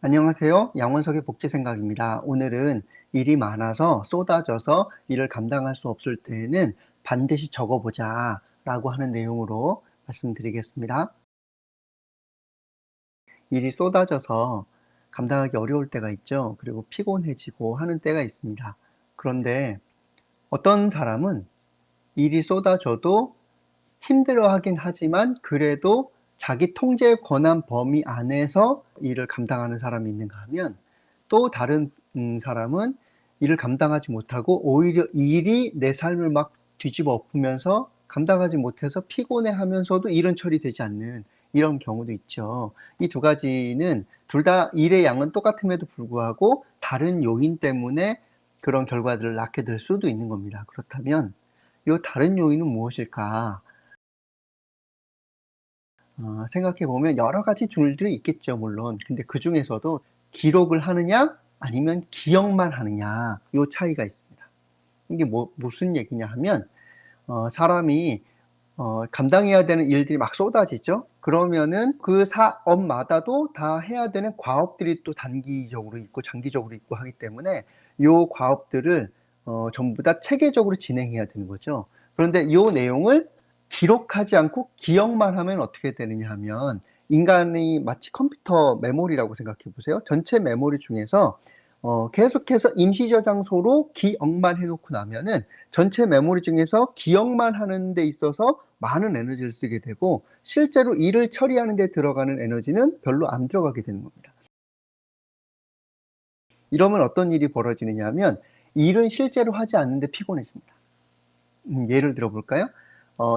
안녕하세요. 양원석의 복지생각입니다. 오늘은 일이 많아서 쏟아져서 일을 감당할 수 없을 때에는 반드시 적어보자 라고 하는 내용으로 말씀드리겠습니다. 일이 쏟아져서 감당하기 어려울 때가 있죠. 그리고 피곤해지고 하는 때가 있습니다. 그런데 어떤 사람은 일이 쏟아져도 힘들어하긴 하지만 그래도 자기 통제 권한 범위 안에서 일을 감당하는 사람이 있는가 하면, 또 다른 사람은 일을 감당하지 못하고 오히려 일이 내 삶을 막 뒤집어 엎으면서 감당하지 못해서 피곤해하면서도 일은 처리되지 않는 이런 경우도 있죠. 이 두 가지는 둘 다 일의 양은 똑같음에도 불구하고 다른 요인 때문에 그런 결과들을 낳게 될 수도 있는 겁니다. 그렇다면 이 다른 요인은 무엇일까? 생각해 보면 여러 가지 툴들이 있겠죠, 물론. 근데 그중에서도 기록을 하느냐 아니면 기억만 하느냐, 요 차이가 있습니다. 이게 무슨 얘기냐 하면, 사람이 감당해야 되는 일들이 막 쏟아지죠. 그러면은 그 사업마다도 다 해야 되는 과업들이 또 단기적으로 있고 장기적으로 있고 하기 때문에 요 과업들을 전부 다 체계적으로 진행해야 되는 거죠. 그런데 요 내용을 기록하지 않고 기억만 하면 어떻게 되느냐 하면, 인간이 마치 컴퓨터 메모리라고 생각해 보세요. 전체 메모리 중에서 계속해서 임시 저장소로 기억만 해 놓고 나면은 전체 메모리 중에서 기억만 하는 데 있어서 많은 에너지를 쓰게 되고, 실제로 일을 처리하는 데 들어가는 에너지는 별로 안 들어가게 되는 겁니다. 이러면 어떤 일이 벌어지느냐 하면, 일은 실제로 하지 않는데 피곤해집니다. 예를 들어 볼까요?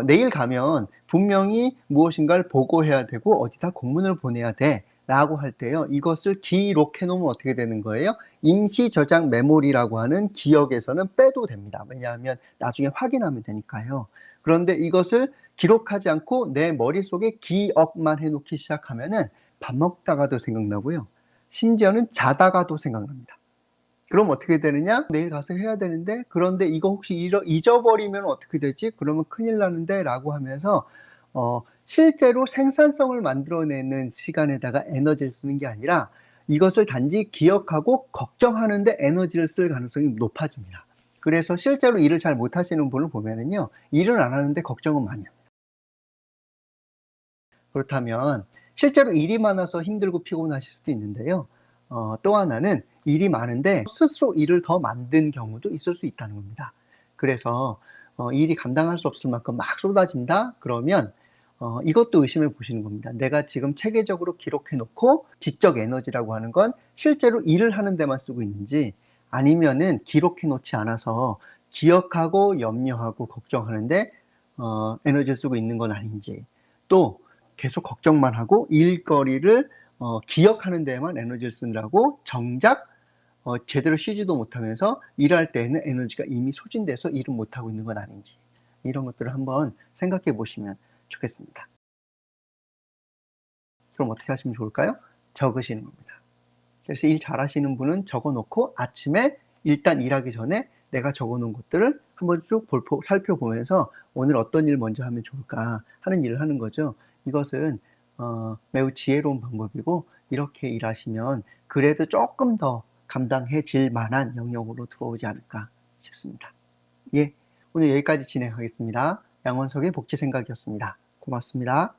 내일 가면 분명히 무엇인가를 보고해야 되고 어디다 공문을 보내야 돼라고 할 때요, 이것을 기록해 놓으면 어떻게 되는 거예요? 임시 저장 메모리라고 하는 기억에서는 빼도 됩니다. 왜냐하면 나중에 확인하면 되니까요. 그런데 이것을 기록하지 않고 내 머릿속에 기억만 해 놓기 시작하면은 밥 먹다가도 생각나고요, 심지어는 자다가도 생각납니다. 그럼 어떻게 되느냐? 내일 가서 해야 되는데, 그런데 이거 혹시 잊어버리면 어떻게 되지? 그러면 큰일 나는데 라고 하면서 실제로 생산성을 만들어내는 시간에다가 에너지를 쓰는 게 아니라 이것을 단지 기억하고 걱정하는 데 에너지를 쓸 가능성이 높아집니다. 그래서 실제로 일을 잘 못하시는 분을 보면은요, 일을 안 하는데 걱정은 많이 합니다. 그렇다면 실제로 일이 많아서 힘들고 피곤하실 수도 있는데요. 또 하나는 일이 많은데 스스로 일을 더 만든 경우도 있을 수 있다는 겁니다. 그래서 일이 감당할 수 없을 만큼 막 쏟아진다? 그러면 이것도 의심해 보시는 겁니다. 내가 지금 체계적으로 기록해 놓고 지적 에너지라고 하는 건 실제로 일을 하는 데만 쓰고 있는지, 아니면은 기록해 놓지 않아서 기억하고 염려하고 걱정하는데 에너지를 쓰고 있는 건 아닌지, 또 계속 걱정만 하고 일거리를 기억하는 데에만 에너지를 쓰느라고 정작 제대로 쉬지도 못하면서 일할 때에는 에너지가 이미 소진돼서 일을 못하고 있는 건 아닌지, 이런 것들을 한번 생각해 보시면 좋겠습니다. 그럼 어떻게 하시면 좋을까요? 적으시는 겁니다. 그래서 일 잘하시는 분은 적어 놓고 아침에 일단 일하기 전에 내가 적어 놓은 것들을 한번 쭉 살펴보면서 '오늘 어떤 일 먼저 하면 좋을까?' 하는 일을 하는 거죠. 이것은 매우 지혜로운 방법이고, 이렇게 일하시면 그래도 쪼끔 더 감당해질 만한 영역으로 들어오지 않을까 싶습니다. 예. 오늘 여기까지 진행하겠습니다. 양원석의 복지생각이었습니다. 고맙습니다.